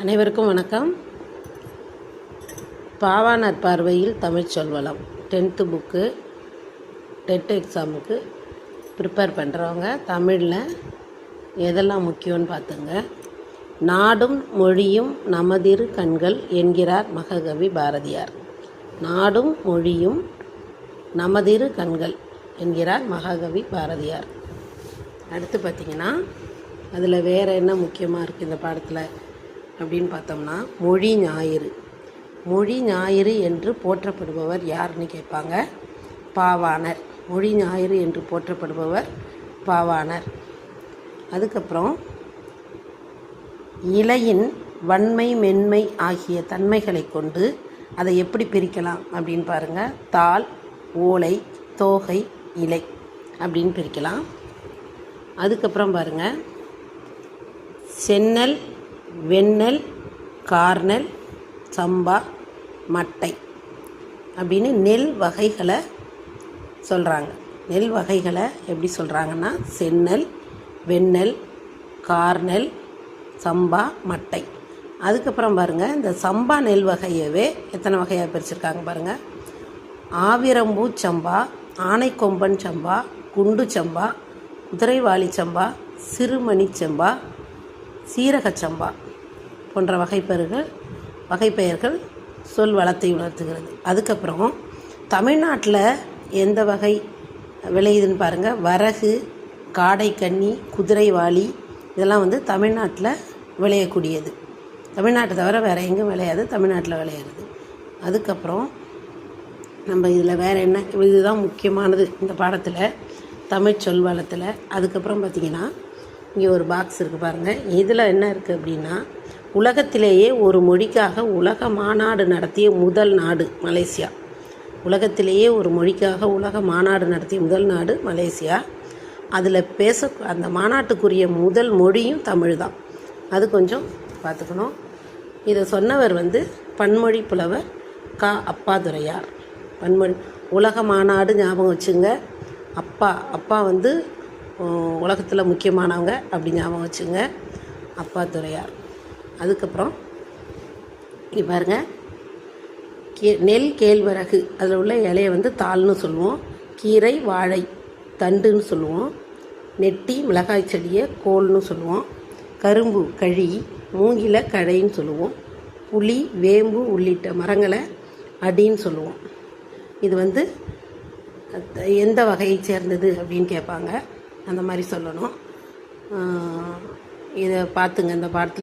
அனைவருக்கும் வணக்கம். பாவாணர் பார்வையில் தமிழ் சொல்வளம் 10th புக்கு டெட் எக்ஸாமுக்கு ப்ரிப்பேர் பண்ணுறவங்க தமிழில் எதெல்லாம் முக்கியம்னு பார்த்துங்க. நாடும் மொழியும் நமதிரு கண்கள் என்கிறார் மகாகவி பாரதியார். நாடும் மொழியும் நமதிரு கண்கள் என்கிறார் மகாகவி பாரதியார். அடுத்து பார்த்திங்கன்னா அதில் வேறு என்ன முக்கியமாக இருக்குது இந்த பாடத்தில் அப்படின்னு பார்த்தோம்னா, மொழி ஞாயிறு. மொழி ஞாயிறு என்று போற்றப்படுபவர் யாருன்னு கேட்பாங்க. பாவாணர். மொழி ஞாயிறு என்று போற்றப்படுபவர் பாவாணர். அதுக்கப்புறம் இலையின் வன்மை மென்மை ஆகிய தன்மைகளை கொண்டு அதை எப்படி பிரிக்கலாம் அப்படின்னு பாருங்கள். தாள், ஓலை, தோகை, இலை அப்படின்னு பிரிக்கலாம். அதுக்கப்புறம் பாருங்கள், செந்நெல், வெண்ணெல், கார்நெல், சம்பா, மட்டை அப்படின்னு நெல் வகைகளை சொல்கிறாங்க. நெல் வகைகளை எப்படி சொல்கிறாங்கன்னா, செந்நெல், வெண்ணெல், கார்நெல், சம்பா, மட்டை. அதுக்கப்புறம் பாருங்கள், இந்த சம்பா நெல் வகையவே எத்தனை வகையாக பிரிச்சுருக்காங்க பாருங்கள். ஆவிரம்பூ சம்பா, ஆனைக்கொம்பன் சம்பா, குண்டு சம்பா, குதிரைவாலி சம்பா, சிறுமணி சம்பா, சீரகச்சம்பா போன்ற வகைப்பெயர்கள் சொல் வளத்தை உணர்த்துகிறது. அதுக்கப்புறம் தமிழ்நாட்டில் எந்த வகை விளையுதுன்னு பாருங்கள். வரகு, காடைக்கன்னி, குதிரைவாலி இதெல்லாம் தமிழ்நாட்டில் விளையக்கூடியது. தமிழ்நாட்டை தவிர வேறு எங்கேயும் விளையாது, தமிழ்நாட்டில் விளையிறது. அதுக்கப்புறம் நம்ம இதில் வேறு என்ன, இதுதான் முக்கியமானது இந்த பாடத்தில், தமிழ் சொல் வளத்தில். அதுக்கப்புறம் பார்த்திங்கன்னா இங்கே ஒரு பாக்ஸ் இருக்குது பாருங்கள். இதில் என்ன இருக்குது அப்படின்னா, உலகத்திலேயே ஒரு மொழிக்காக உலக மாநாடு நடத்திய முதல் நாடு மலேசியா. உலகத்திலேயே ஒரு மொழிக்காக உலக மாநாடு நடத்திய முதல் நாடு மலேசியா. அதில் அந்த மாநாட்டுக்குரிய முதல் மொழியும் தமிழ் தான். அது கொஞ்சம் பார்த்துக்கணும். இதை சொன்னவர் பன்மொழி புலவர் அப்பாதுரையார். பன்மொழி உலக மாநாடு ஞாபகம் வச்சுங்க. அப்பா உலகத்தில் முக்கியமானவங்க அப்படி ஞாபகம் வச்சுங்க, அப்பாதுரையார். அதுக்கப்புறம் இங்கே பாருங்கள், நெல், கேழ்வரகு அதில் உள்ள இலையை தாள்னு சொல்லுவோம். கீரை, வாழை தண்டுன்னு சொல்லுவோம். நெட்டி, மிளகாய் செடியை கோல்னு சொல்லுவோம். கரும்பு, கழி, மூங்கில கழைன்னு சொல்லுவோம். புளி, வேம்பு உள்ளிட்ட மரங்களை அடின்னு சொல்லுவோம். இது எந்த வகையை சேர்ந்தது அப்படின்னு கேட்பாங்க. அந்த மாதிரி சொல்லணும். இதை பார்த்துங்க இந்த பாடத்தில்.